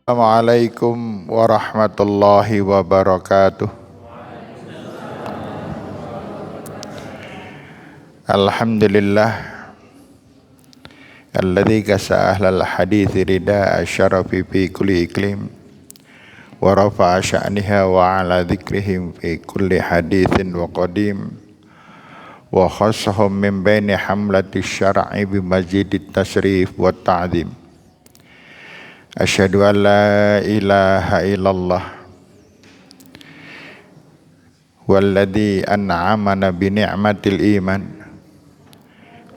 Assalamualaikum warahmatullahi wabarakatuh. Alhamdulillah alladzi kasa ahlal hadithi ridha asyarafi fi kulli iklim wa rafa'a sya'niha wa ala dzikrihim fi kulli hadithin wa qadim wa khassahum min baini hamlati syar'i bi mazidit tasrif wa ta'zim. Asyhadu an la ilaha illallah walladzi an'amana bi ni'matil iman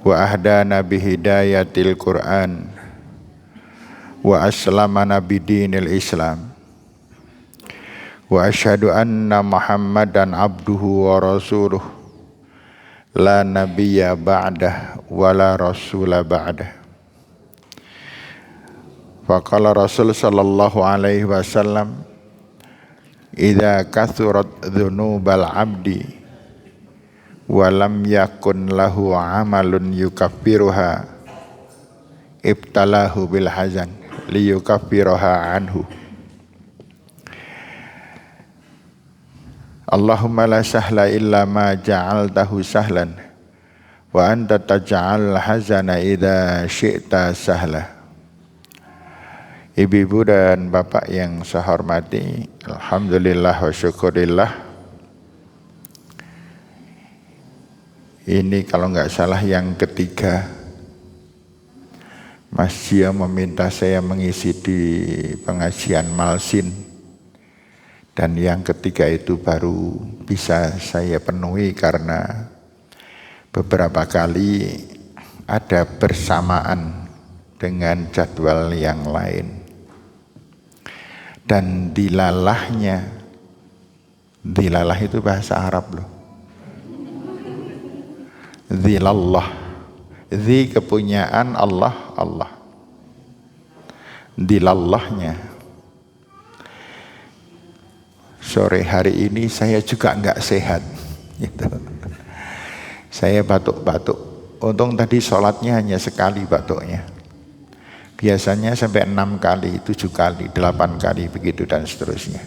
wa ahdana bi hidayatil Qur'an wa aslamana bi dinil Islam wa asyhadu anna Muhammadan abduhu wa rasuluh la nabiyya ba'dah wa la rasula ba'dah. Faqala Rasul sallallahu alaihi wasallam, idza kathurat dzunubal abdi wa lam yakun lahu amalun yukaffiruha ibtalahu bil hazan liyukaffiruha anhu. Allahumma la sahla illa ma ja'altahu sahlan wa anta taj'al hazana idza syi'ta sahla. Ibu-ibu dan bapak yang saya hormati, alhamdulillah wa syukurillah. Ini kalau nggak salah yang ketiga Mas Jia meminta saya mengisi di pengajian Malsin, dan yang ketiga itu baru bisa saya penuhi karena beberapa kali ada bersamaan dengan jadwal yang lain. Dan dilalah itu bahasa Arab loh. Zilallah, zi kepunyaan Allah, Allah. Dilallahnya. Sore hari ini saya juga enggak sehat gitu. Saya batuk-batuk. Untung tadi sholatnya hanya sekali batuknya. Biasanya sampai 6 kali, 7 kali, 8 kali begitu dan seterusnya.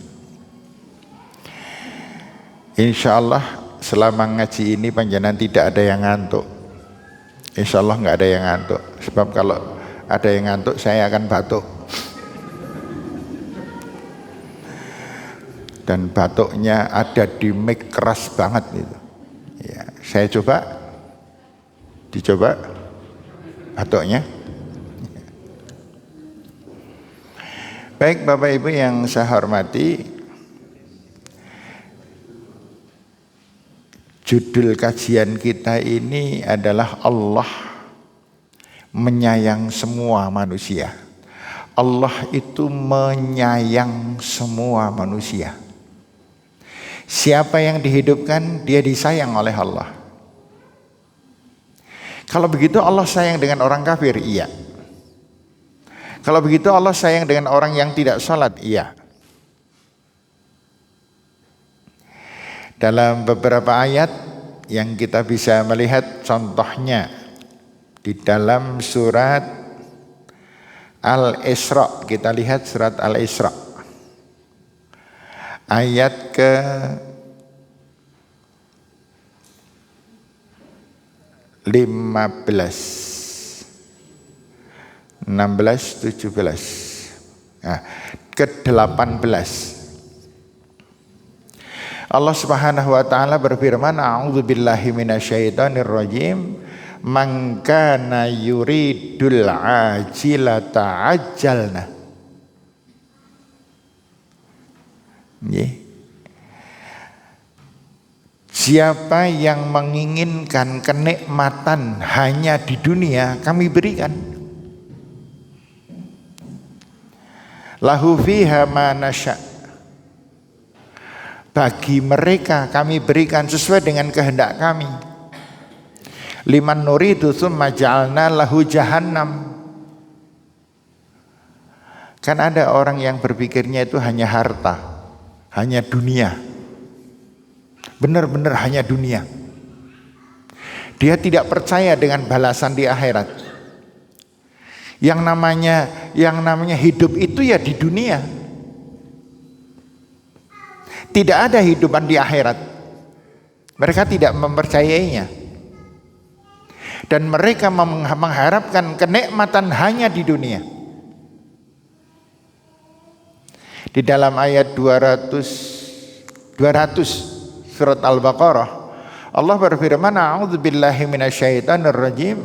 Insya Allah selama ngaji ini panjenengan tidak ada yang ngantuk. Insya Allah nggak ada yang ngantuk. Sebab kalau ada yang ngantuk saya akan batuk. Dan batuknya ada di mic keras banget itu. Ya, saya coba, dicoba batuknya. Baik Bapak Ibu yang saya hormati, judul kajian kita ini adalah Allah menyayang semua manusia. Allah itu menyayang semua manusia. Siapa yang dihidupkan, dia disayang oleh Allah. Kalau begitu Allah sayang dengan orang kafir? Iya. Kalau begitu Allah sayang dengan orang yang tidak sholat? Iya. Dalam beberapa ayat yang kita bisa melihat contohnya di dalam surat Al-Isra. Kita lihat surat Al-Isra ayat ke 15, 16, 17, nah, ke-18. Allah Subhanahu wa taala berfirman, a'udzubillahi minasyaitonir rajim, man kana yuridul ajilata ajjalna. Siapa yang menginginkan kenikmatan hanya di dunia, kami berikan. Lahu fiha ma nasya. Bagi mereka kami berikan sesuai dengan kehendak kami. Liman nuridu tsumma ja'alna lahu jahannam. Kan ada orang yang berpikirnya itu hanya harta, hanya dunia. Benar-benar hanya dunia. Dia tidak percaya dengan balasan di akhirat. Yang namanya hidup itu ya di dunia. Tidak ada hidupan di akhirat. Mereka tidak mempercayainya. Dan mereka mengharapkan kenikmatan hanya di dunia. Di dalam ayat 200 surat Al-Baqarah, Allah berfirman, a'udzubillahi minasyaitonir rajim,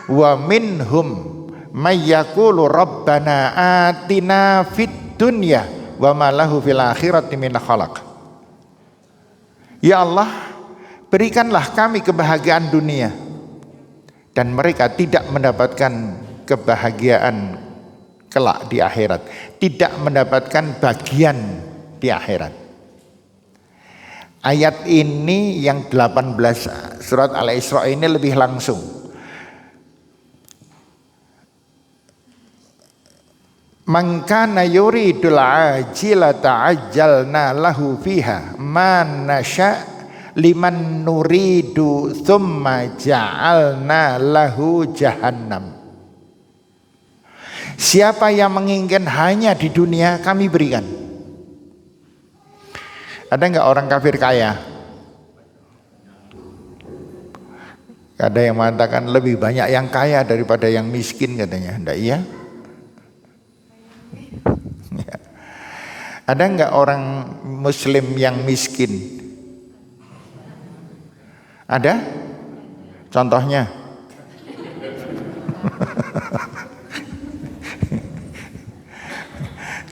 wa minhum may yaqulu rabbana atina fid dunya wa ma lahu fil akhirati min khalaq. Ya Allah, berikanlah kami kebahagiaan dunia, dan mereka tidak mendapatkan kebahagiaan kelak di akhirat, tidak mendapatkan bagian di akhirat. Ayat ini yang 18 surat Al-Isra ini lebih langsung. Man kana yuridul ajilata ajjalna lahu fiha ma nasya liman nuridu thumma ja'alna lahu jahannam. Siapa yang menginginkan hanya di dunia, kami berikan. Ada enggak orang kafir kaya? Ada yang mengatakan lebih banyak yang kaya daripada yang miskin katanya. Enggak iya? Ada enggak orang muslim yang miskin? Ada? Contohnya?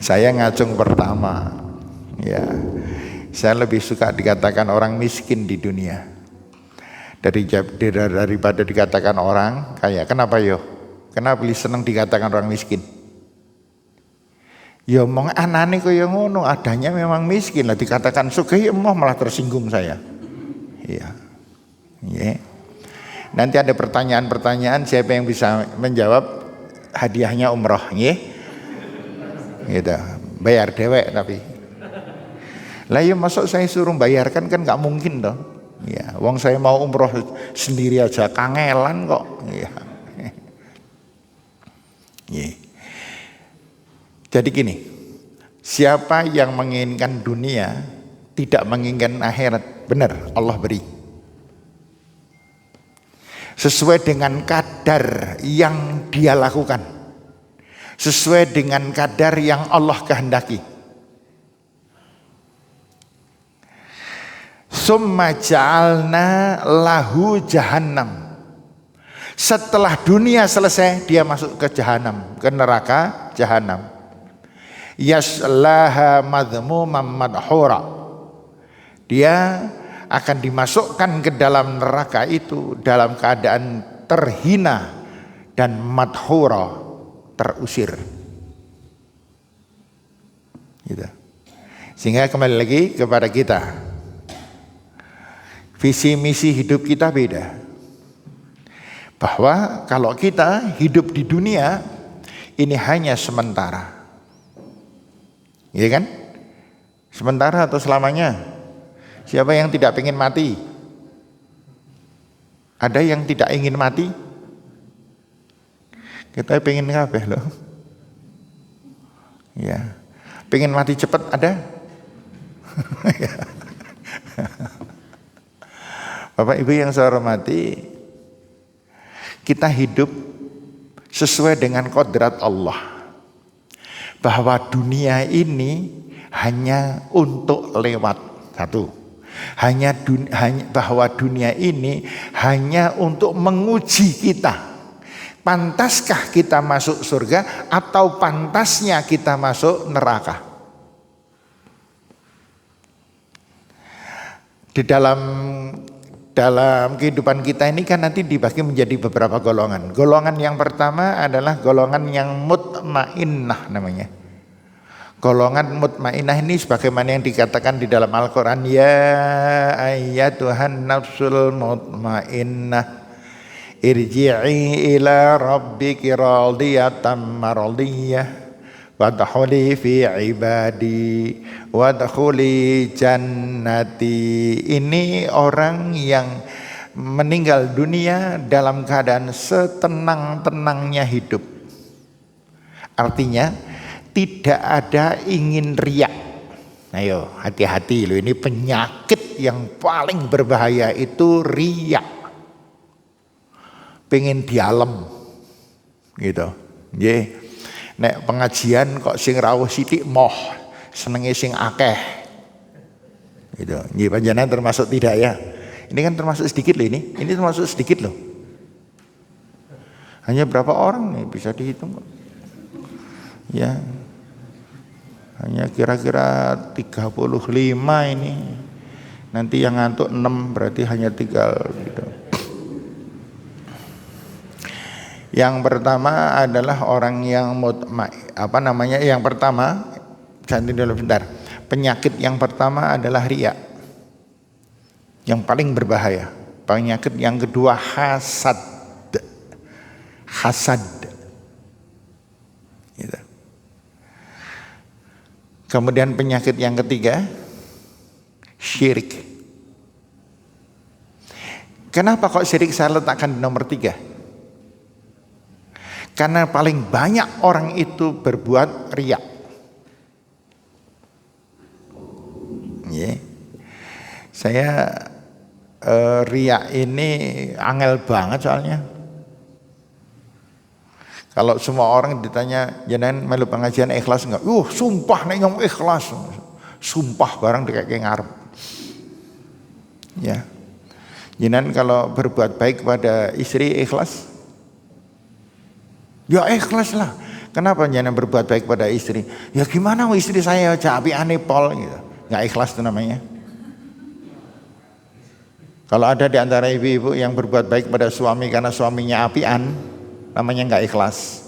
Saya ngacung pertama. Ya. Saya lebih suka dikatakan orang miskin di dunia daripada dikatakan orang kaya. Kenapa yo? Kenapa lebih senang dikatakan orang miskin? Ya omong anane kaya ngono, adanya memang miskin lah, dikatakan sugih malah tersinggung saya. Iya. Ya. Nanti ada pertanyaan-pertanyaan, siapa yang bisa menjawab hadiahnya umroh, nggih. Gitu. Bayar dewek tapi. Lah ya masuk saya suruh bayarkan kan nggak mungkin toh. Ya, wong saya mau umroh sendiri aja kangelan kok. Ya. Ya. Jadi gini, siapa yang menginginkan dunia tidak menginginkan akhirat, benar Allah beri. Sesuai dengan kadar yang dia lakukan. Sesuai dengan kadar yang Allah kehendaki. Summa ja'alna lahu jahannam. Setelah dunia selesai, dia masuk ke jahanam, ke neraka jahanam. Yaslaha madhmuman madhura. Dia akan dimasukkan ke dalam neraka itu dalam keadaan terhina dan madhura, terusir. Gitu. Sehingga kembali lagi kepada kita, visi misi hidup kita beda. Bahwa kalau kita hidup di dunia ini hanya sementara, iya kan? Sementara atau selamanya? Siapa yang tidak ingin mati? Ada yang tidak ingin mati? Kita pengen kabeh loh. Ya. Pengen mati cepat ada? Bapak Ibu yang saya hormati, kita hidup sesuai dengan kodrat Allah. Bahwa dunia ini hanya untuk lewat. Satu. Bahwa dunia ini hanya untuk menguji kita. Pantaskah kita masuk surga atau pantasnya kita masuk neraka? Di dalam kehidupan kita ini kan nanti dibagi menjadi beberapa golongan. Golongan yang pertama adalah golongan yang mutmainnah namanya. Golongan mutmainnah ini sebagaimana yang dikatakan di dalam Al-Quran, ya ayyatuhan nafsul mutmainnah irji'i ila rabbiki radiyatan mardiyah wadkhuli fi ibadi wadkhuli jannati. Ini orang yang meninggal dunia dalam keadaan setenang-tenangnya hidup. Artinya tidak ada ingin riak. Ayo hati-hati loh, ini penyakit yang paling berbahaya itu riak. Pengen dialem gitu. Nggih. Nek pengajian kok sing rawuh sithik moh, senenge sing akeh. Gitu. Nggih panjenengan termasuk tidak ya? Ini kan termasuk sedikit loh ini. Ini termasuk sedikit loh. Hanya berapa orang nih bisa dihitung kok. Ya. Hanya kira-kira 35 ini. Nanti yang ngantuk 6 berarti hanya tinggal gitu. Yang pertama adalah orang yang yang pertama jangan dulu bentar. Penyakit yang pertama adalah riya. Yang paling berbahaya. Penyakit yang kedua hasad. Gitu. Kemudian penyakit yang ketiga syirik. Kenapa kok syirik saya letakkan di nomor 3? Karena paling banyak orang itu berbuat riya. Saya riya ini angel banget soalnya. Kalau semua orang ditanya, jenengan melu pengajian ikhlas enggak? Sumpah nek nyong ikhlas. Sumpah barang kayak ngarep. Ya. Jenengan kalau berbuat baik kepada istri ikhlas? Ya ikhlas lah. Kenapa jenengan berbuat baik kepada istri? Ya gimana istri saya apiane pol gitu. Enggak ikhlas itu namanya. Kalau ada di antara ibu-ibu yang berbuat baik pada suami karena suaminya apian, namanya enggak ikhlas.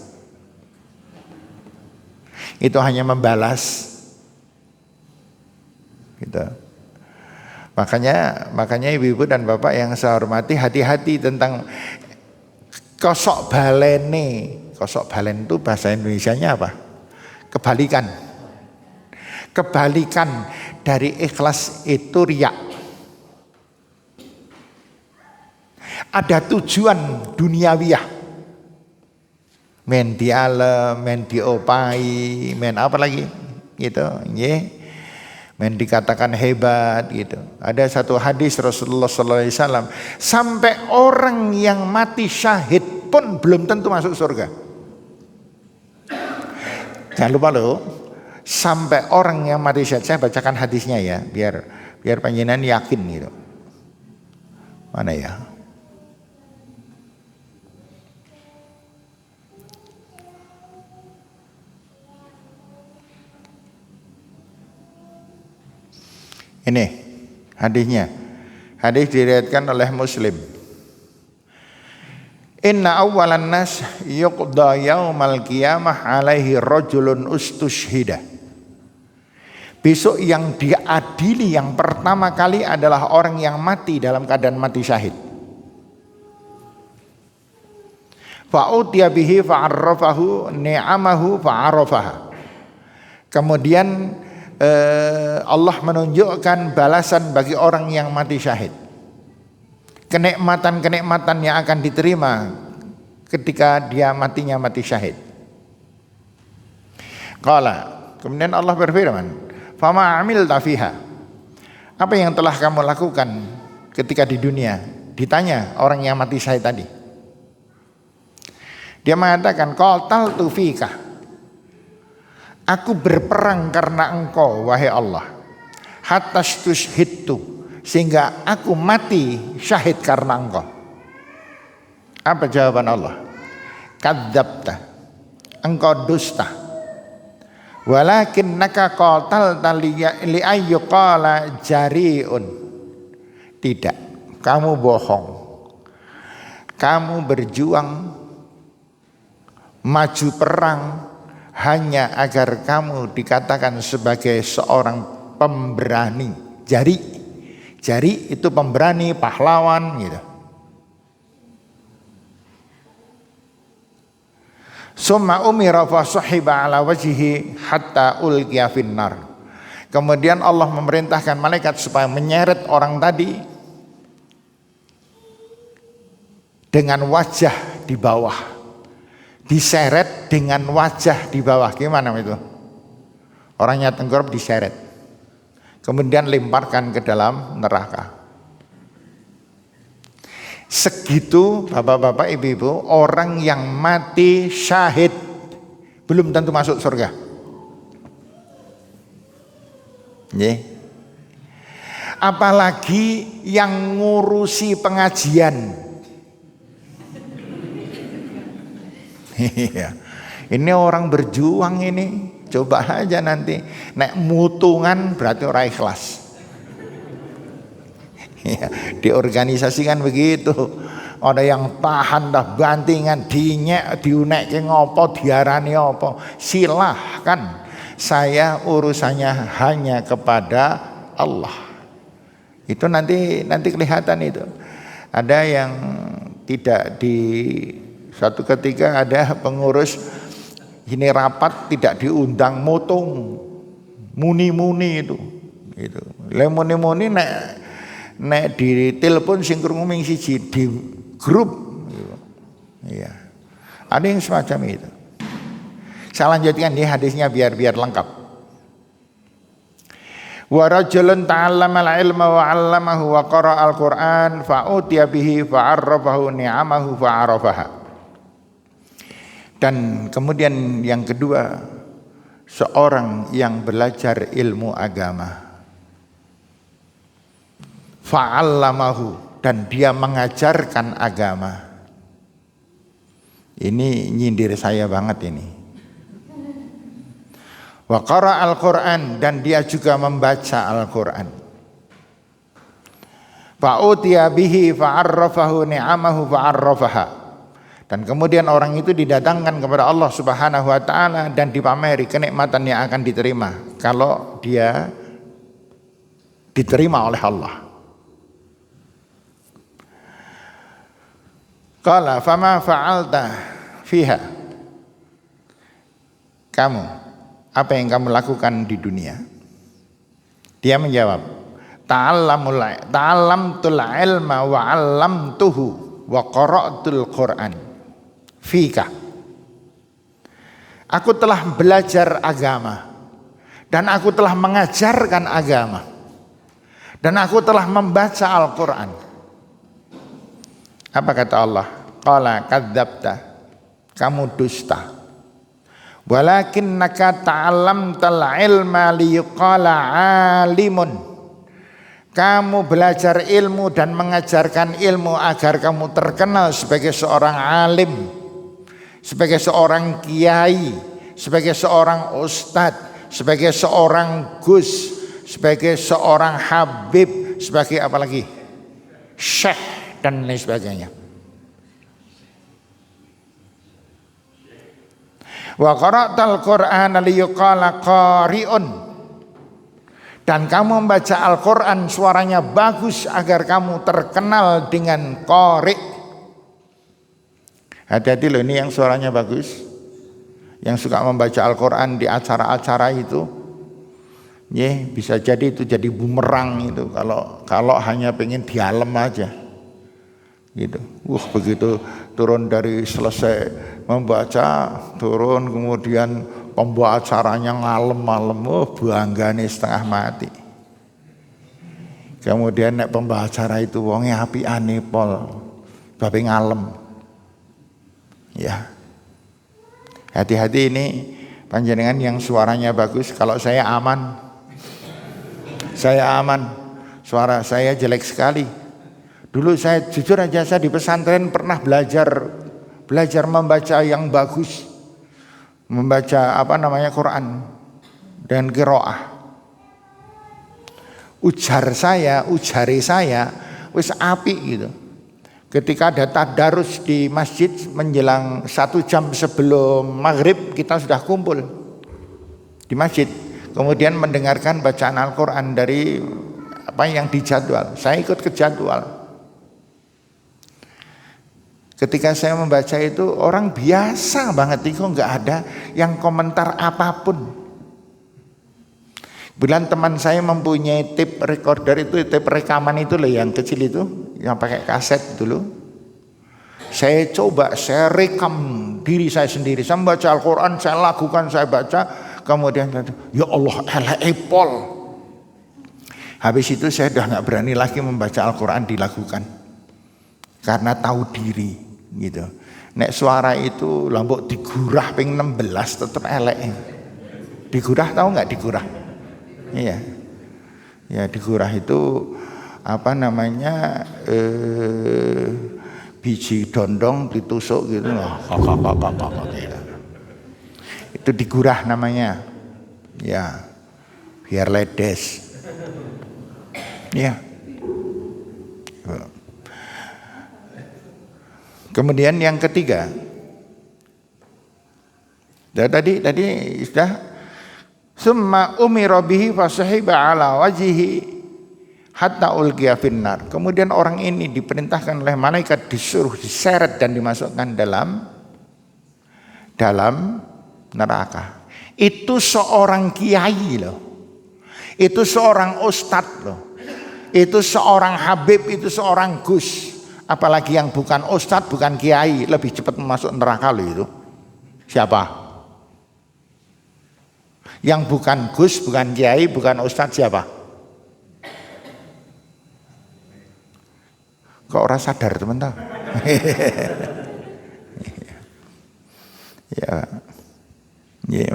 Itu hanya membalas. Gitu. Makanya ibu-ibu dan bapak yang saya hormati, hati-hati tentang kosok balene. Kosok balen itu bahasa Indonesianya apa? Kebalikan. Kebalikan dari ikhlas itu riya. Ada tujuan duniawiyah. Men dialem, men diopai, men apa lagi? Gitu, nggih. Men dikatakan hebat gitu. Ada satu hadis Rasulullah SAW, sampai orang yang mati syahid pun belum tentu masuk surga. Jangan lupa loh, sampai orang yang mati syahid, saya bacakan hadisnya ya, biar panjenengan yakin gitu. Mana ya? Ini hadisnya. Hadis diriwayatkan oleh Muslim. Inna awwalan nas yuqda yaumal qiyamah alaihi rajulun ustushhida. Besok yang diadili yang pertama kali adalah orang yang mati dalam keadaan mati syahid. Fa'utiya bihi fa'arrafahu ni'amahu fa'arafaha. Kemudian Allah menunjukkan balasan bagi orang yang mati syahid. Kenikmatan-kenikmatan yang akan diterima ketika dia matinya mati syahid. Kemudian Allah berfirman, "Fama amilta fiha." Apa yang telah kamu lakukan ketika di dunia? Ditanya orang yang mati syahid tadi. Dia mengatakan, "Qataltu fika." Aku berperang karena engkau wahai Allah. Hatta stushhidtu, sehingga aku mati syahid karena engkau. Apa jawaban Allah? Kadzabta, engkau dusta. Walakinnaka qatalta li ayyuqala jari'un. Tidak, kamu bohong. Kamu berjuang maju perang hanya agar kamu dikatakan sebagai seorang pemberani. Jari itu pemberani, pahlawan gitu. Summa umira fa sahiba ala wajhihi hatta ulqiya finnar. Kemudian Allah memerintahkan malaikat supaya menyeret orang tadi dengan wajah di bawah diseret dengan wajah di bawah. Gimana itu? Orangnya tengkurap diseret, kemudian lemparkan ke dalam neraka. Segitu bapak-bapak ibu-ibu, orang yang mati syahid belum tentu masuk surga. Apalagi yang ngurusi pengajian. Ini orang berjuang ini. Coba aja nanti nek mutungan berarti orang ikhlas. Di organisasi kan begitu. Ada yang tahan dah bantingan, dinyek, diunekke ngopo, diarani apa. Silahkan. Saya urusannya hanya kepada Allah. Itu nanti kelihatan itu. Ada yang tidak di suatu ketika ada pengurus ini rapat tidak diundang, motong muni-muni itu. Gitu. Le muni-muni nek di telepon sing krungu ming siji di grup gitu. Iya. Ada yang semacam itu. Saya lanjutkan nih hadisnya biar lengkap. Wa rajulun ta'allama al-ilma wa 'allamahu wa qara'a al-Qur'an fa utiya bihi fa 'arrafahu ni'amahu fa 'arafaha. Dan kemudian yang kedua, seorang yang belajar ilmu agama fa 'allamahu, dan dia mengajarkan agama. Ini nyindir saya banget ini. Wa qara al-Qur'an, dan dia juga membaca Al-Qur'an. Fa utiya bihi fa 'arrafahu ni'amahu fa 'arrafaha. Dan kemudian orang itu didatangkan kepada Allah Subhanahu wa taala dan dipameri kenikmatan yang akan diterima kalau dia diterima oleh Allah. Qala fama fa'alta fiha. Kamu, apa yang kamu lakukan di dunia? Dia menjawab, ta'allamtul ilma wa 'allamtuhu wa qara'tul Qur'an fika. Aku telah belajar agama dan aku telah mengajarkan agama dan aku telah membaca Al-Qur'an. Apa kata Allah? Qala kadzabta, kamu dusta. Walakinnaka ta'allamtal ilma liyuqala 'alimun. Kamu belajar ilmu dan mengajarkan ilmu agar kamu terkenal sebagai seorang alim, sebagai seorang kiai, sebagai seorang ustadz, sebagai seorang gus, sebagai seorang habib, sebagai apa lagi? Syekh dan lain sebagainya. Wa qara'tal Qur'ana liyuqala qari'un, dan kamu membaca Al-Qur'an suaranya bagus agar kamu terkenal dengan qari'. Hati-hati loh, ini yang suaranya bagus, yang suka membaca Al-Qur'an di acara-acara itu, bisa jadi itu jadi bumerang itu kalau hanya pengen dialem aja. Gitu. Begitu turun dari selesai membaca, turun kemudian pembawa acaranya ngalem-ngalem, banggane setengah mati. Kemudian nek pembawa acara itu wonge apiane pol, babe ngalem. Ya. Hati-hati ini panjenengan yang suaranya bagus, kalau saya aman. Saya aman. Suara saya jelek sekali. Dulu saya jujur aja, saya di pesantren pernah belajar membaca yang bagus, membaca Quran dan qiraah. Ujare saya wis apik gitu. Ketika ada tadarus di masjid menjelang 1 jam sebelum maghrib, kita sudah kumpul di masjid, kemudian mendengarkan bacaan Al-Quran dari apa yang dijadwal. Saya ikut ke jadwal. Ketika saya membaca itu, orang biasa banget itu, nggak ada yang komentar apapun. Bulan teman saya mempunyai tape recorder itu, tape rekaman itu loh yang kecil itu, yang pakai kaset dulu. Saya coba, saya rekam diri saya sendiri. Saya membaca Al-Quran, saya lakukan, saya baca. Kemudian, ya Allah, Pol. Habis itu saya udah nggak berani lagi membaca Al-Quran dilakukan. Karena tahu diri gitu. Nek suara itu lambok digurah ping 16 tetap elek. Digurah tahu nggak digurah? Iya. Ya digurah itu apa namanya biji dondong ditusuk gitu. Itu digurah namanya. Ya. Biar ledes. Ya. Kemudian yang ketiga, tadi sudah summa umira bihi fasahiba ala wajhihi hatta ulqiya finnar. Kemudian orang ini diperintahkan oleh malaikat disuruh diseret dan dimasukkan dalam neraka. Itu seorang kiai loh. Itu seorang ustadz loh. Itu seorang habib, itu seorang gus. Apalagi yang bukan ustadz, bukan kiai, lebih cepat masuk neraka loh itu. Siapa? Yang bukan gus, bukan kiai, bukan ustadz siapa? Kok orang sadar teman-teman? Ya,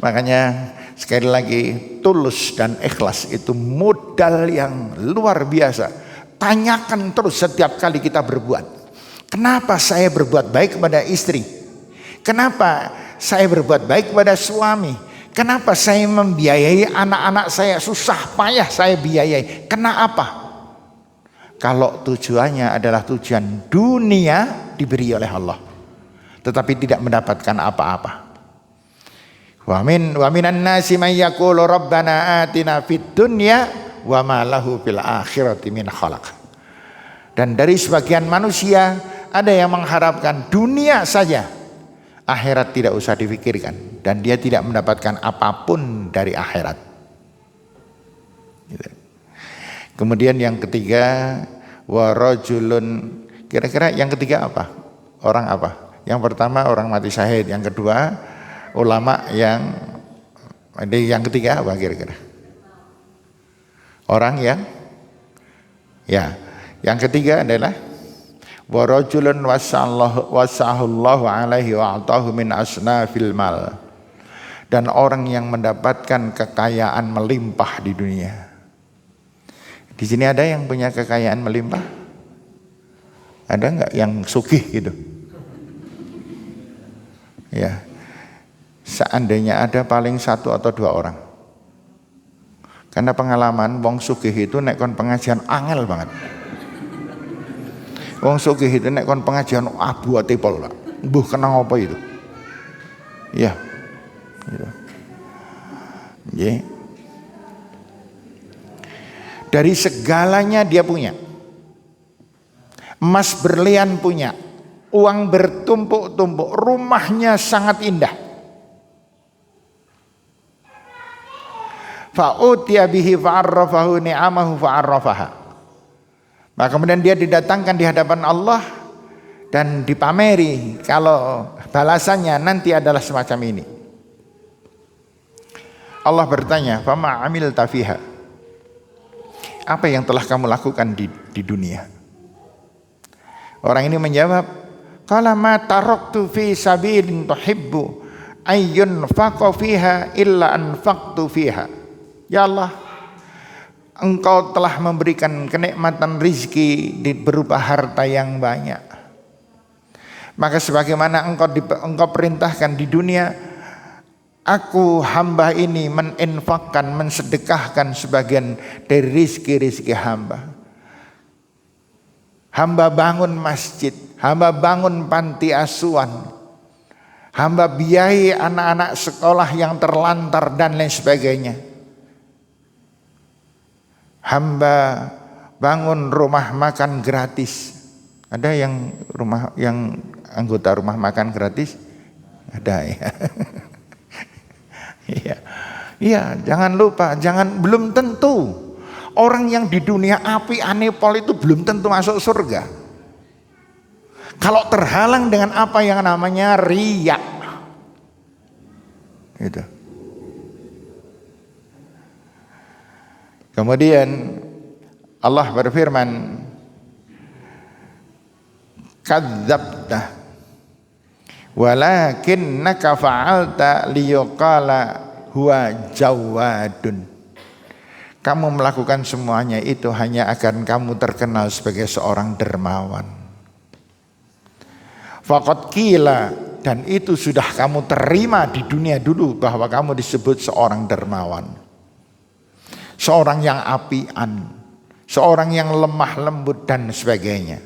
makanya sekali lagi tulus dan ikhlas itu modal yang luar biasa. Tanyakan terus setiap kali kita berbuat. Kenapa saya berbuat baik kepada istri? Kenapa saya berbuat baik kepada suami? Kenapa saya membiayai anak-anak saya susah payah saya biayai? Kenapa? Kalau tujuannya adalah tujuan dunia diberi oleh Allah, tetapi tidak mendapatkan apa-apa. Wa minan nasi may yaqulu rabbana atina fid dunya wa ma lahu fil akhirati min khalaq. Dan dari sebagian manusia ada yang mengharapkan dunia saja, akhirat tidak usah dipikirkan, dan dia tidak mendapatkan apapun dari akhirat. Kemudian yang ketiga, wa rajulun, kira-kira yang ketiga apa? Orang apa? Yang pertama orang mati syahid, yang kedua ulama, yang ketiga apa kira-kira? Orang yang yang ketiga adalah wa rajulun wasahullahu alaihi wa atahu min asnafil mal, dan orang yang mendapatkan kekayaan melimpah di dunia. Di sini ada yang punya kekayaan melimpah? Ada nggak yang sugih gitu? Ya, seandainya ada paling 1 atau 2 orang. Karena pengalaman wong sugih itu nek kon pengajian angel banget. Wong sugih itu nek kon pengajian abu atipol, Pak. Mbuh kenang apa itu? Iya. Gitu. Nggih. Dari segalanya dia punya. Emas berlian punya. Uang bertumpuk-tumpuk. Rumahnya sangat indah. Fa'utiya bihi fa'arrafahu ni'amahu fa'arrafaha. Maka kemudian dia didatangkan di hadapan Allah dan dipameri kalau balasannya nanti adalah semacam ini. Allah bertanya, "Fama amilta fiha?" Apa yang telah kamu lakukan di dunia? Orang ini menjawab, "Qala ma taraktu fi sabilin tuhibbu ayyun faqa fiha illa anfaqtu fiha." Ya Allah, Engkau telah memberikan kenikmatan rizki berupa harta yang banyak. Maka sebagaimana engkau perintahkan di dunia, aku hamba ini meninfakkan, mensedekahkan sebagian dari rizki hamba. Hamba bangun masjid, hamba bangun panti asuhan, hamba biayai anak-anak sekolah yang terlantar dan lain sebagainya. Hamba bangun rumah makan gratis. Ada yang anggota rumah makan gratis? Ada ya. Iya, jangan lupa, belum tentu orang yang di dunia api anepol itu belum tentu masuk surga. Kalau terhalang dengan apa yang namanya riya, itu. Kemudian Allah berfirman, kadzabta walakinnaka fa'alta liyuqala huwa jawadun. Kamu melakukan semuanya itu hanya agar kamu terkenal sebagai seorang dermawan. Faqad qila, dan itu sudah kamu terima di dunia dulu bahwa kamu disebut seorang dermawan, seorang yang apian, seorang yang lemah lembut dan sebagainya.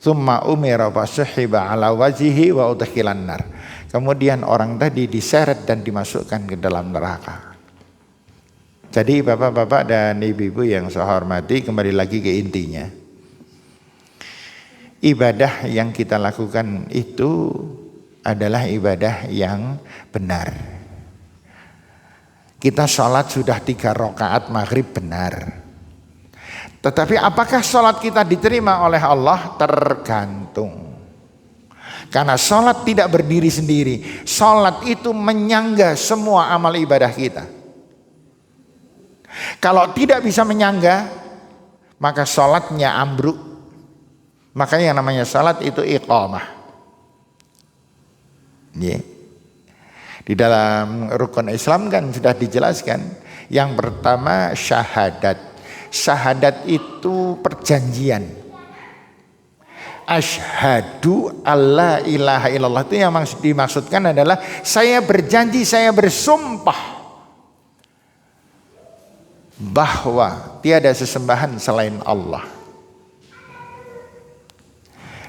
Tsumma umira fasuhiba ala wajhihi wa udkhilan nar. Kemudian orang tadi diseret dan dimasukkan ke dalam neraka. Jadi bapak-bapak dan ibu-ibu yang saya hormati, kembali lagi ke intinya. Ibadah yang kita lakukan itu adalah ibadah yang benar. Kita sholat sudah 3 rakaat maghrib, benar. Tetapi apakah sholat kita diterima oleh Allah? Tergantung. Karena sholat tidak berdiri sendiri. Sholat itu menyangga semua amal ibadah kita. Kalau tidak bisa menyangga, maka sholatnya ambruk. Makanya yang namanya sholat itu iqamah. Di dalam rukun Islam kan sudah dijelaskan. Yang pertama syahadat. Syahadat itu perjanjian. Asyhadu alla ilaha illallah, itu yang dimaksudkan adalah saya berjanji, saya bersumpah bahwa tiada sesembahan selain Allah.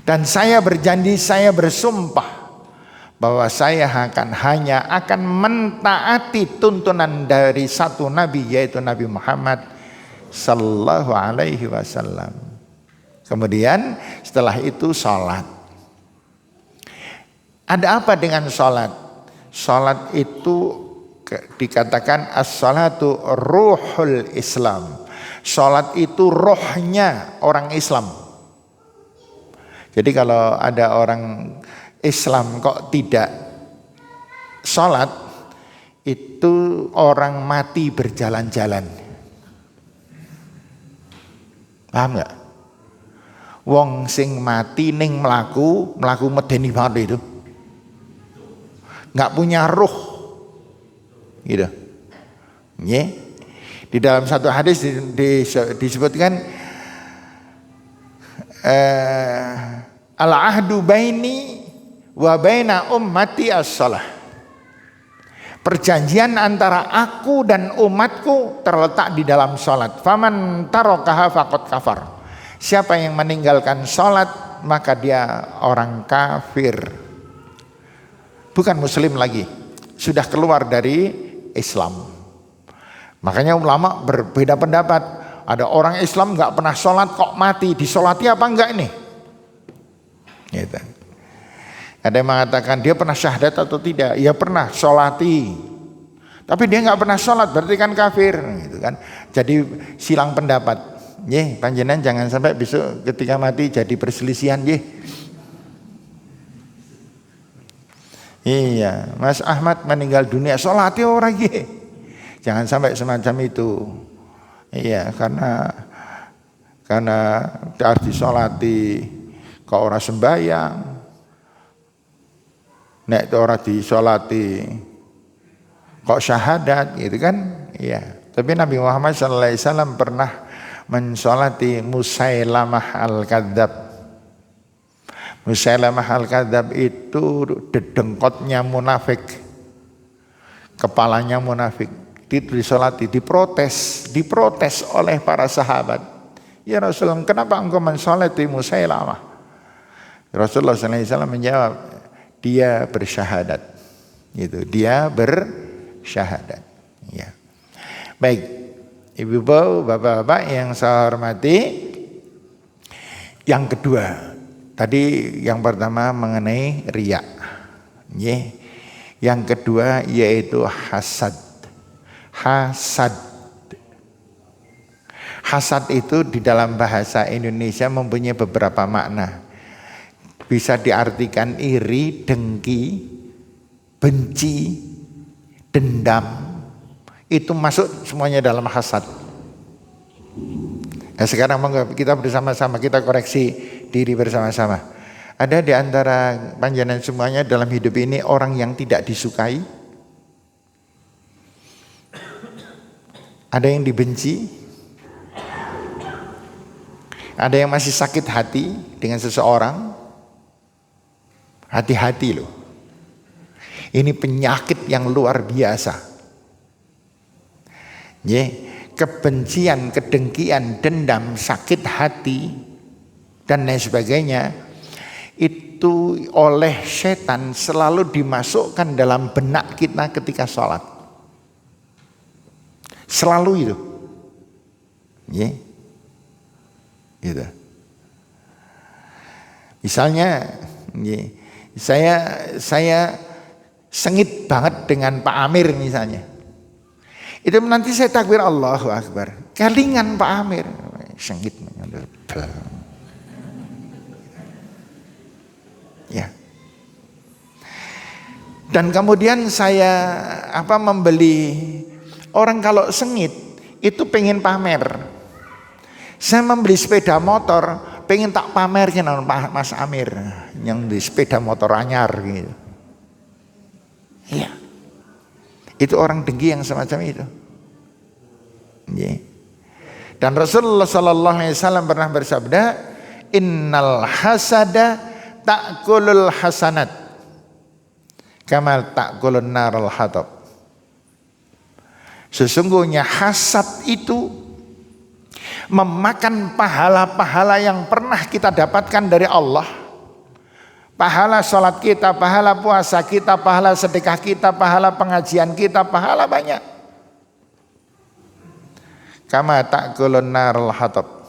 Dan saya berjanji, saya bersumpah bahwa saya hanya akan mentaati tuntunan dari satu nabi, yaitu Nabi Muhammad sallallahu alaihi wasallam. Kemudian setelah itu salat. Ada apa dengan salat? Salat itu dikatakan as-salatu ruhul Islam. Salat itu rohnya orang Islam. Jadi kalau ada orang Islam kok tidak salat, itu orang mati berjalan-jalan. Paham gak? Wong sing mati ning melaku medeni banget itu, gak punya ruh gitu. Di dalam satu hadis disebutkan al-ahdu baini wa baina ummati as-salah. Perjanjian antara aku dan umatku terletak di dalam salat. Faman tarakaha faqad kafar. Siapa yang meninggalkan salat maka dia orang kafir. Bukan muslim lagi. Sudah keluar dari Islam. Makanya ulama berbeda pendapat. Ada orang Islam enggak pernah salat kok mati, disolati apa enggak ini? Gitu. Ada yang mengatakan dia pernah syahadat atau tidak? Ya pernah, sholati. Tapi dia nggak pernah sholat, berarti kan kafir, gitu kan? Jadi silang pendapat. Panjenengan jangan sampai besok ketika mati jadi perselisihan, Iya, Mas Ahmad meninggal dunia, sholati orang, Jangan sampai semacam itu. Iya, karena harus disolati, kok orang sembahyang. Nek itu orang disolati kok syahadat gitu kan? Iya. Tapi Nabi Muhammad SAW pernah mensolati Musailamah al-Kadzab. Musailamah al-Kadzab itu dedengkotnya munafik, kepalanya munafik. Disolati, diprotes oleh para sahabat. Ya Rasulullah, kenapa engkau mensolati Musailamah? Rasulullah SAW menjawab, dia bersyahadat, gitu. Dia bersyahadat. Ya. Baik, ibu-ibu, bapak-bapak yang saya hormati. Yang kedua, tadi yang pertama mengenai riya. Yang kedua yaitu hasad. Hasad itu di dalam bahasa Indonesia mempunyai beberapa makna. bisa diartikan iri, dengki, benci, dendam. Itu masuk semuanya dalam hasad. Nah, sekarang kita bersama-sama, kita koreksi diri bersama-sama. Ada di antara panjenengan semuanya dalam hidup ini orang yang tidak disukai? Ada yang dibenci? Ada yang masih sakit hati dengan seseorang? Hati-hati loh. Ini penyakit yang luar biasa. Kebencian, kedengkian, dendam, sakit hati, dan lain sebagainya, itu oleh setan selalu dimasukkan dalam benak kita ketika sholat. Selalu itu. Gitu. Misalnya, saya sengit banget dengan Pak Amir misalnya. Itu nanti saya takbir Allahu Akbar, kelingan Pak Amir, sengit. Ya. Dan kemudian saya membeli, orang kalau sengit itu pengen pamer. Saya membeli sepeda motor, pengen tak pamerkan Mas Amir yang di sepeda motor anyar gitu. Iya. Itu orang dengki yang semacam itu. Dan Rasulullah sallallahu alaihi wasallam pernah bersabda, innal hasada ta'kulul hasanat kamal ta'kulun narul hatab. Sesungguhnya hasad itu memakan pahala-pahala yang pernah kita dapatkan dari Allah. Pahala sholat kita, pahala puasa kita, pahala sedekah kita, pahala pengajian kita, pahala banyak. Kama ta'kulun narul hatab.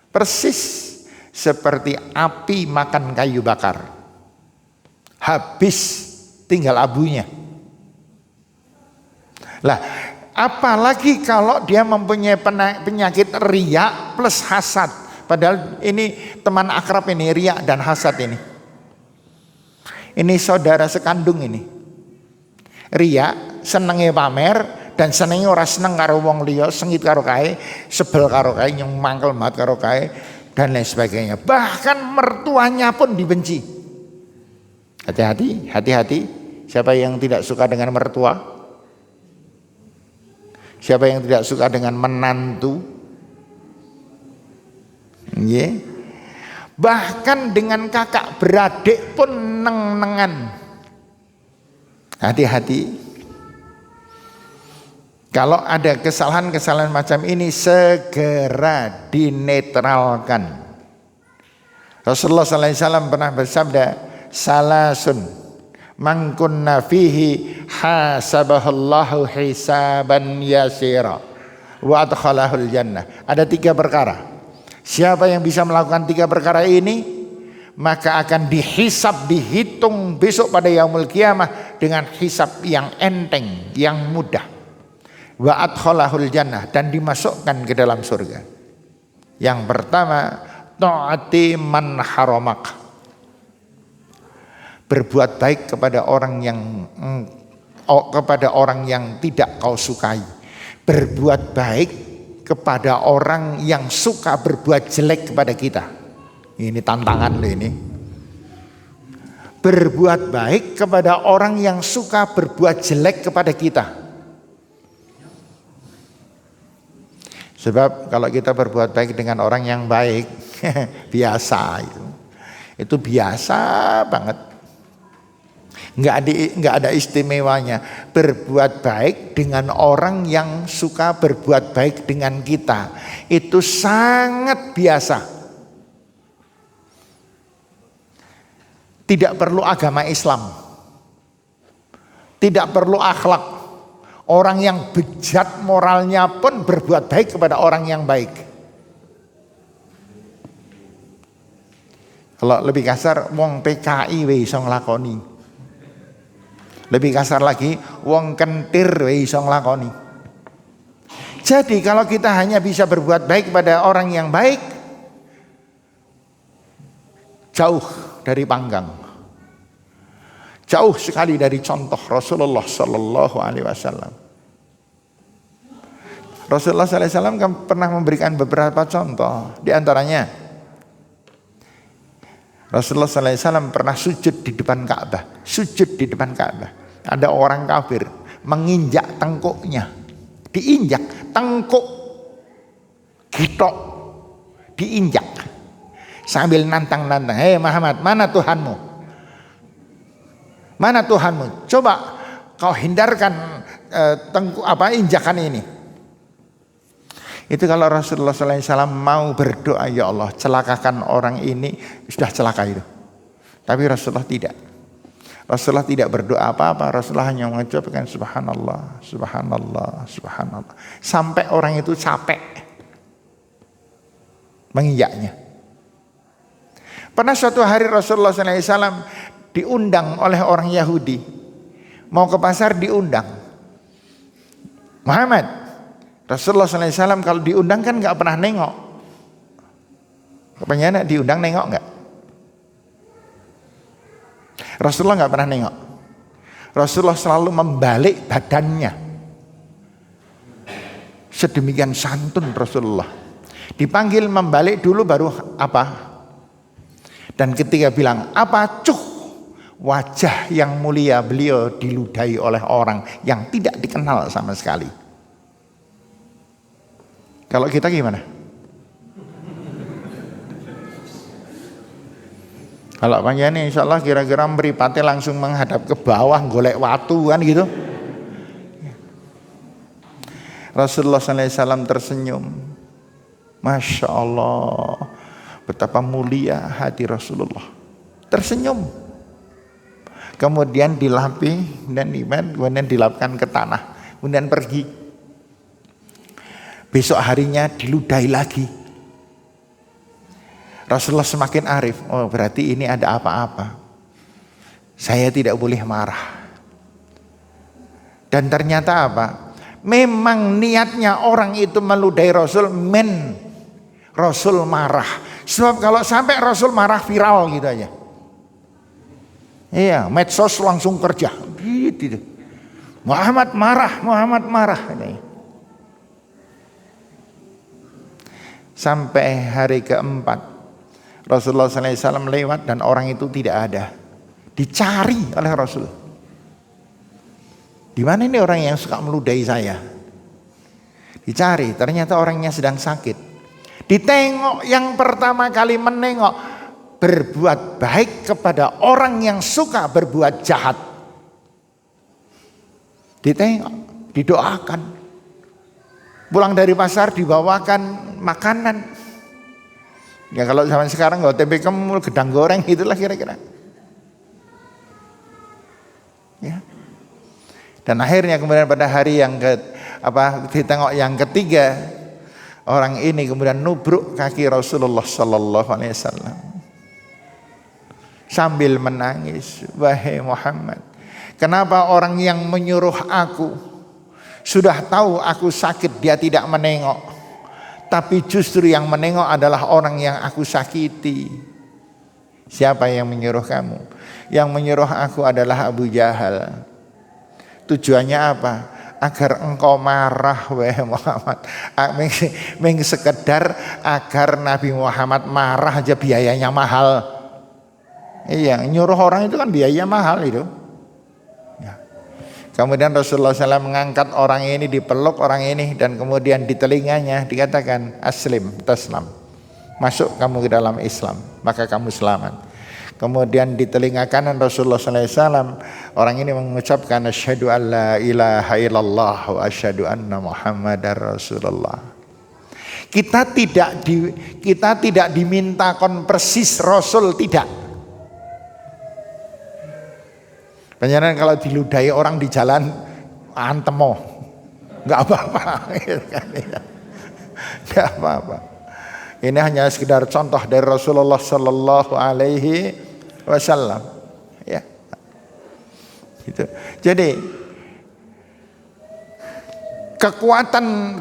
Persis seperti api makan kayu bakar. Habis tinggal abunya. Lah, apalagi kalau dia mempunyai penyakit riya plus hasad. Padahal ini teman akrab ini, riya dan hasad ini. Ini saudara sekandung ini. Riya senenge pamer dan senenge ora seneng karo wong liya, sengit karo kae, sebel karo kae, nyong mangkel mat karo kae dan lain sebagainya. Bahkan mertuanya pun dibenci. Hati-hati, hati-hati. Siapa yang tidak suka dengan mertua? Siapa yang tidak suka dengan menantu? Bahkan dengan kakak beradik pun neng-nengan. Hati-hati. Kalau ada kesalahan-kesalahan macam ini, segera dinetralkan. Rasulullah SAW pernah bersabda, salasun man kunna fihi hasabahallahu hisaban yasira wa adkhalahul jannah. Ada 3 perkara. Siapa yang bisa melakukan 3 perkara ini, maka akan dihisab, dihitung besok pada yaumul qiyamah dengan hisab yang enteng, yang mudah. Wa adkhalahul jannah, dan dimasukkan ke dalam surga. Yang pertama, ta'ati man haramak. Berbuat baik kepada orang yang tidak kau sukai. Berbuat baik kepada orang yang suka berbuat jelek kepada kita. Ini tantangan loh ini. Berbuat baik kepada orang yang suka berbuat jelek kepada kita. Sebab kalau kita berbuat baik dengan orang yang baik, biasa itu. Itu biasa banget. Nggak ada istimewanya. Berbuat baik dengan orang yang suka berbuat baik dengan kita, itu sangat biasa. Tidak perlu agama Islam, tidak perlu akhlak. Orang yang bejat moralnya pun berbuat baik kepada orang yang baik. Kalau lebih kasar, wong PKI we iso nglakoni. Lebih kasar lagi, wong kentir we iso nglakoni. Jadi kalau kita hanya bisa berbuat baik kepada orang yang baik, jauh dari panggang. Jauh sekali dari contoh Rasulullah Sallallahu Alaihi Wasallam. Rasulullah Sallallahu Alaihi Wasallam kan pernah memberikan beberapa contoh. Di antaranya, Rasulullah Sallallahu Alaihi Wasallam pernah sujud di depan Ka'bah. Sujud di depan Ka'bah. Ada orang kafir menginjak tengkuknya. Diinjak tengkuk, gitok, diinjak. Sambil nantang-nantang, hei Muhammad, mana Tuhanmu? Mana Tuhanmu? Coba kau hindarkan injakan ini. Itu kalau Rasulullah SAW mau berdoa, ya Allah celakakan orang ini, sudah celaka itu. Tapi Rasulullah tidak. Rasulullah tidak berdoa apa-apa. Rasulullah hanya mengucapkan subhanallah, subhanallah, subhanallah. Sampai orang itu capek menginjaknya. Pernah suatu hari Rasulullah SAW diundang oleh orang Yahudi. Mau ke pasar diundang. Muhammad, Rasulullah SAW kalau diundang kan gak pernah nengok. Kepengennya diundang nengok gak? Rasulullah gak pernah nengok. Rasulullah selalu membalik badannya. Sedemikian santun Rasulullah. Dipanggil membalik dulu baru apa? Dan ketika bilang apa? Cuh. Wajah yang mulia beliau diludahi oleh orang yang tidak dikenal sama sekali. Kalau kita gimana? Kalau panjang insya Allah kira-kira mripate langsung menghadap ke bawah golek watu kan gitu. Rasulullah SAW tersenyum. Masya Allah, betapa mulia hati Rasulullah. Tersenyum. Kemudian dilapih dan kemudian dilapkan ke tanah. Kemudian pergi. Besok harinya diludahi lagi. Rasulullah semakin arif. Oh berarti ini ada apa-apa. Saya tidak boleh marah. Dan ternyata apa? Memang niatnya orang itu meludahi Rasul. Rasul marah. Sebab kalau sampai Rasul marah viral gitu aja. Iya, medsos langsung kerja. Gitu. Muhammad marah, Muhammad marah. Sampai hari keempat. Rasulullah SAW lewat dan orang itu tidak ada. Dicari oleh Rasul. Di mana ini orang yang suka meludahi saya? Dicari, ternyata orangnya sedang sakit. Ditengok, yang pertama kali menengok, berbuat baik kepada orang yang suka berbuat jahat. Ditengok, didoakan. Pulang dari pasar dibawakan makanan. Ya kalau zaman sekarang nggak tempe kemul, gedang goreng itulah kira-kira. Ya. Dan akhirnya kemudian pada hari yang ditengok yang ketiga, orang ini kemudian nubruk kaki Rasulullah Sallallahu Alaihi Wasallam sambil menangis. Wahai Muhammad, kenapa orang yang menyuruh aku sudah tahu aku sakit dia tidak menengok? Tapi justru yang menengok adalah orang yang aku sakiti. Siapa yang menyuruh kamu? Yang menyuruh aku adalah Abu Jahal. Tujuannya apa? Agar engkau marah wahai Muhammad. Sekedar agar Nabi Muhammad marah aja biayanya mahal. Iya, nyuruh orang itu kan biaya mahal itu. Kemudian Rasulullah SAW mengangkat orang ini, dipeluk orang ini, dan kemudian di telinganya dikatakan aslim, taslam, masuk kamu ke dalam Islam, maka kamu selamat. Kemudian di telinga kanan Rasulullah SAW orang ini mengucapkan asyhadu an la ilaha illallah wa asyhadu anna Muhammadar Rasulullah. Kita tidak dimintakan persis Rasul, tidak. Penyaran kalau diludahi orang di jalan antemo, nggak apa-apa, nggak apa-apa. Ini hanya sekedar contoh dari Rasulullah Sallallahu Alaihi Wasallam. Ya, gitu. Jadi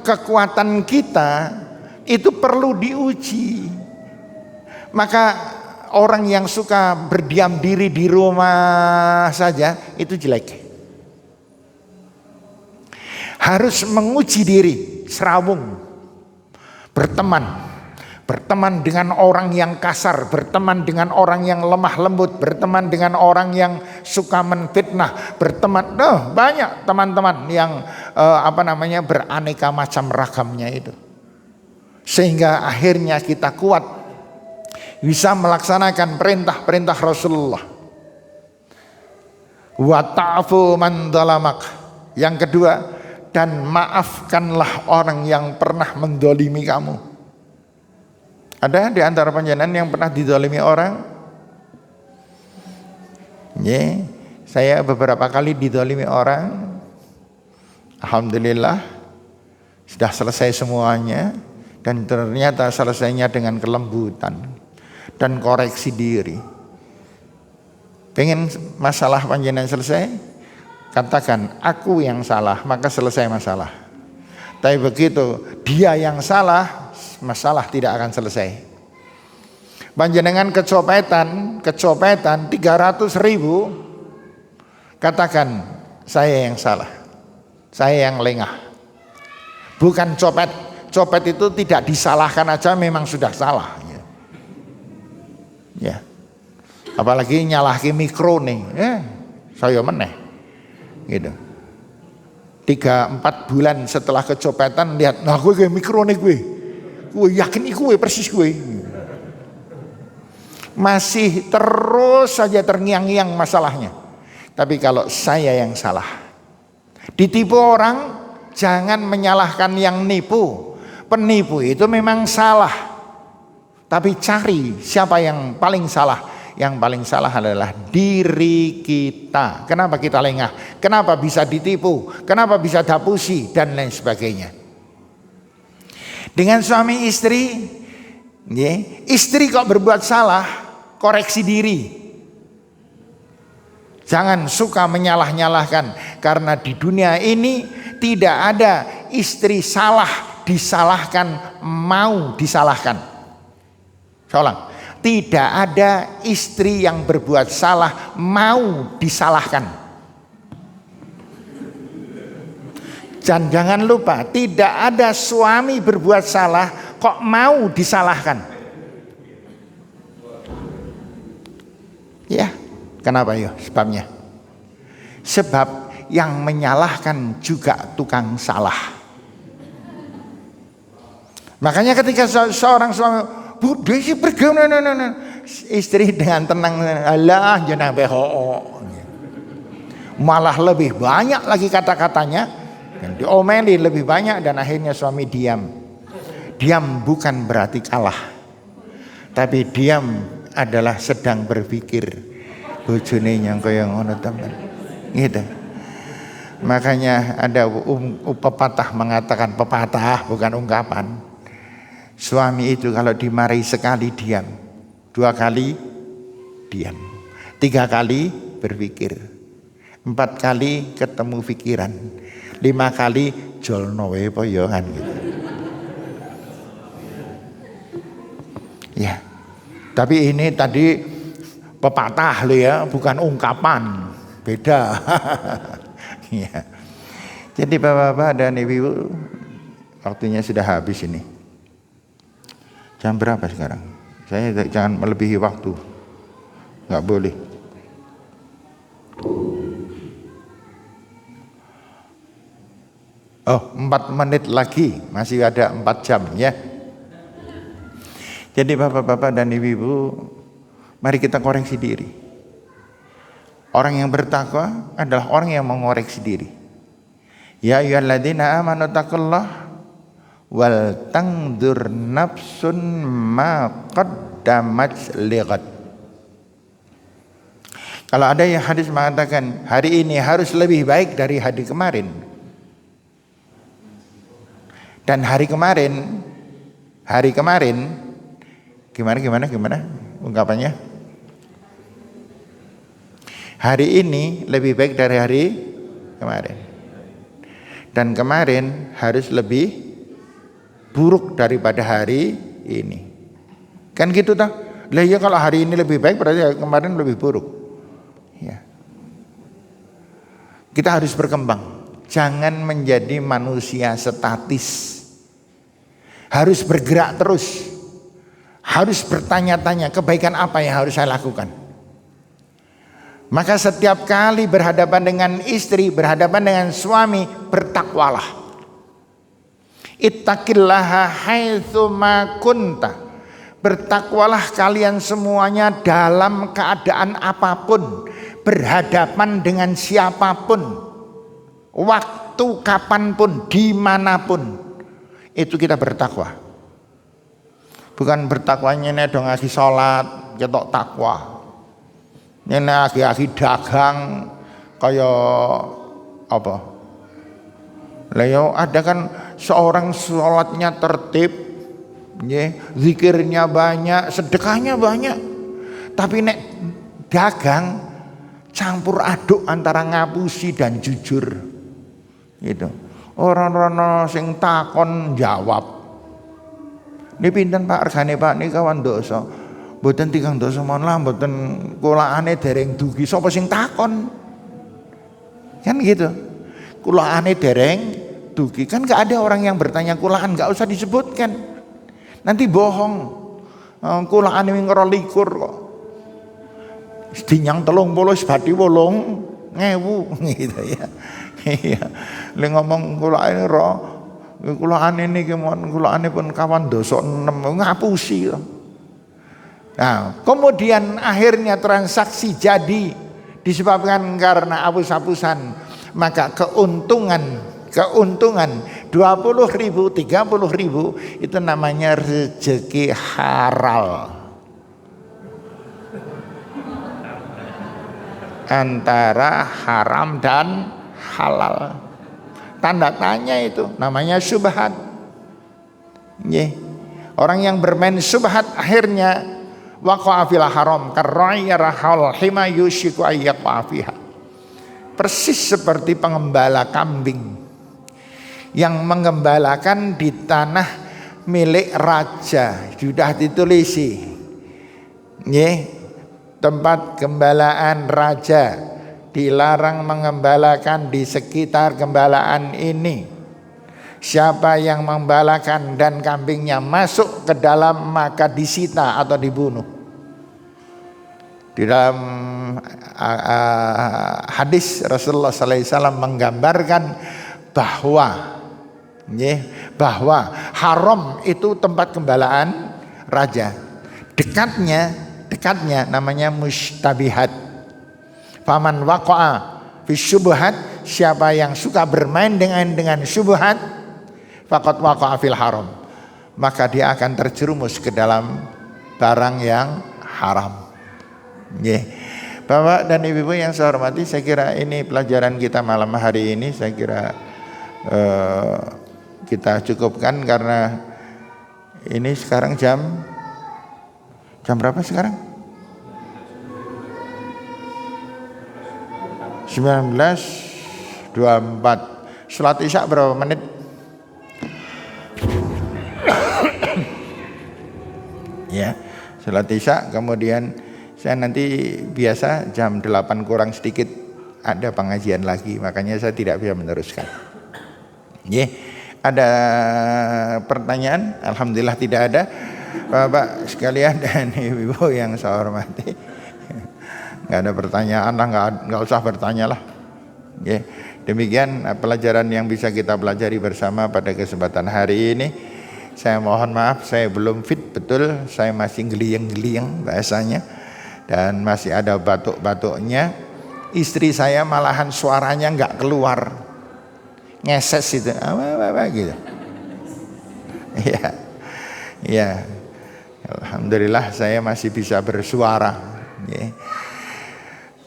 kekuatan kita itu perlu diuji. Maka orang yang suka berdiam diri di rumah saja itu jelek. Harus menguji diri, serawung, berteman dengan orang yang kasar, berteman dengan orang yang lemah lembut, berteman dengan orang yang suka menfitnah, berteman, banyak teman-teman yang beraneka macam ragamnya itu. Sehingga akhirnya kita kuat, bisa melaksanakan perintah-perintah Rasulullah. Wa ta'fu man dzalamak. Yang kedua, dan maafkanlah orang yang pernah mendolimi kamu. Ada di antara panjenengan yang pernah didolimi orang? Saya beberapa kali didolimi orang. Alhamdulillah sudah selesai semuanya, dan ternyata selesainya dengan kelembutan dan koreksi diri. Pengen masalah panjenengan selesai? Katakan aku yang salah, maka selesai masalah. Tapi begitu dia yang salah, masalah tidak akan selesai. Panjenengan kecopetan 300.000, katakan saya yang salah, saya yang lengah. Bukan copet itu tidak disalahkan aja memang sudah salah. Ya. Apalagi nyalahke mikro nih, saya meneh. Gitu. 3-4 bulan setelah kecopetan lihat, nah gue kayak mikro nih gue yakin gue persis gue. Masih terus saja terngiang-ngiang masalahnya. Tapi kalau saya yang salah, ditipu orang, jangan menyalahkan yang nipu. Penipu itu memang salah, tapi cari siapa yang paling salah. Yang paling salah adalah diri kita. Kenapa kita lengah? Kenapa bisa ditipu? Kenapa bisa dapusi? Dan lain sebagainya. Dengan suami istri, istri kok berbuat salah, koreksi diri. Jangan suka menyalah-nyalahkan, karena di dunia ini tidak ada istri salah disalahkan mau disalahkan. Saya ulang, tidak ada istri yang berbuat salah mau disalahkan. Dan jangan lupa, tidak ada suami berbuat salah kok mau disalahkan. Ya, kenapa ya sebabnya? Sebab yang menyalahkan juga tukang salah. Makanya ketika seorang suami, Bu Desi pergi, istri dengan tenang, Allah jangan beho, malah lebih banyak lagi kata-katanya, dan diomeli lebih banyak, dan akhirnya suami diam. Diam bukan berarti kalah, tapi diam adalah sedang berpikir, bojone yang kaya ngono teman, gitu. Makanya ada pepatah mengatakan, pepatah bukan ungkapan. Suami itu kalau dimarahi sekali diam, 2 kali diam, 3 kali berpikir, 4 kali ketemu pikiran, 5 kali jolno wae poyoan gitu. Ya. Tapi ini tadi pepatah loh ya, bukan ungkapan, beda. Ya. Jadi Bapak-bapak dan Ibu, waktunya sudah habis ini. Jam berapa sekarang? Saya jangan melebihi waktu, nggak boleh. Oh, 4 menit lagi, masih ada 4 jam ya. Jadi Bapak-bapak dan Ibu, mari kita koreksi diri. Orang yang bertakwa adalah orang yang mengoreksi diri. Ya ayyuhalladzina amanu taqullaha wal tangdur nafsun ma qaddamat lighad. Kalau ada yang hadis mengatakan hari ini harus lebih baik dari hari kemarin, dan hari kemarin gimana ungkapannya? Hari ini lebih baik dari hari kemarin, dan kemarin harus lebih buruk daripada hari ini. Kan gitu toh? Lah ya kalau hari ini lebih baik berarti kemarin lebih buruk. Ya. Kita harus berkembang. Jangan menjadi manusia statis. Harus bergerak terus. Harus bertanya-tanya kebaikan apa yang harus saya lakukan. Maka setiap kali berhadapan dengan istri, berhadapan dengan suami, bertakwalah. Ittaqillaha haitsu ma kunta. Bertakwalah kalian semuanya dalam keadaan apapun, berhadapan dengan siapapun, waktu kapanpun, dimanapun, itu kita bertakwa. Bukan bertakwanya ini dong lagi sholat, ketok takwa. Ini lagi dagang kayak apa? Leo ada kan seorang sholatnya tertib, zikirnya banyak, sedekahnya banyak, tapi nek dagang campur aduk antara ngapusi dan jujur, gitu. Orang-orang sing takon jawab. Ini pinten Pak regane Pak niki kawan dosa. Mboten 3 dosa mohon lah, mboten kulaane dereng dugi. Sapa sing takon? Kan gitu. Kulaane dereng dugi. Kan enggak ada orang yang bertanya kulaan, enggak usah disebutkan. Nanti bohong. Kulaane wing 22 kok. Dinyang 30 sebati 8.000 gitu ya. Iya. Le ngomong kulaane ro, kulaane niki mon kulaane pun kawan dosa 6 ngapusi kok. Nah, kemudian akhirnya transaksi jadi disebabkan karena hapus-hapusan, maka keuntungan 20.000, 30.000 itu namanya rezeki halal. Antara haram dan halal. Tanda tanya itu namanya syubhat. Orang yang bermain syubhat akhirnya waqa'a fil haram karra'i yarhal hima yushiku ayyaqa fiha. Persis seperti pengembala kambing yang mengembalakan di tanah milik raja, sudah ditulisi tempat gembalaan raja, dilarang mengembalakan di sekitar gembalaan ini. Siapa yang membalakan dan kambingnya masuk ke dalam maka disita atau dibunuh. Di dalam hadis Rasulullah SAW menggambarkan bahwa haram itu tempat gembalaan raja. Dekatnya namanya mustabihat. Faman waqa'a fi syubhat, siapa yang suka bermain dengan syubhat, faqad waqa'a fil haram, maka dia akan terjerumus ke dalam barang yang haram. Bapak dan Ibu yang saya hormati, saya kira ini pelajaran kita malam hari ini. Saya kira kita cukupkan karena ini sekarang jam berapa sekarang? 19.24. Salat Isya berapa menit? Ya, salat Isya, kemudian saya nanti biasa jam 8 kurang sedikit ada pengajian lagi, makanya saya tidak bisa meneruskan. Ada pertanyaan? Alhamdulillah tidak ada. Bapak sekalian dan Ibu yang saya hormati, nggak ada pertanyaan lah, nggak usah bertanya lah. Demikian pelajaran yang bisa kita pelajari bersama pada kesempatan hari ini. Saya mohon maaf, saya belum fit betul, saya masih geliyeng-geliyeng bahasanya, dan masih ada batuk-batuknya. Istri saya malahan suaranya nggak keluar, ngeses itu, apa gitu. Ya, alhamdulillah saya masih bisa bersuara.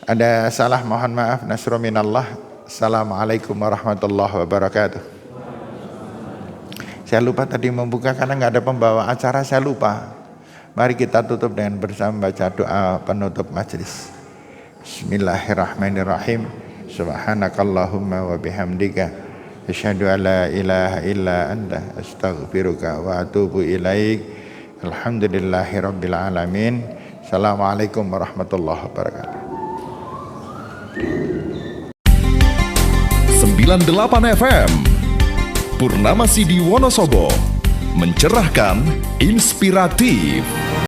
Ada salah mohon maaf, nasru minallah. Assalamualaikum warahmatullahi wabarakatuh. Saya lupa tadi membuka karena nggak ada pembawa acara, saya lupa. Mari kita tutup dengan bersama baca doa penutup majelis. Bismillahirrahmanirrahim. Subhanakallahumma wa bihamdika asyhadu an la ilaha illa anta astaghfiruka wa atubu ilaik. Alhamdulillahirabbil alamin. Assalamualaikum warahmatullahi wabarakatuh. 98 FM Purnama Sidi Wonosobo, mencerahkan, inspiratif.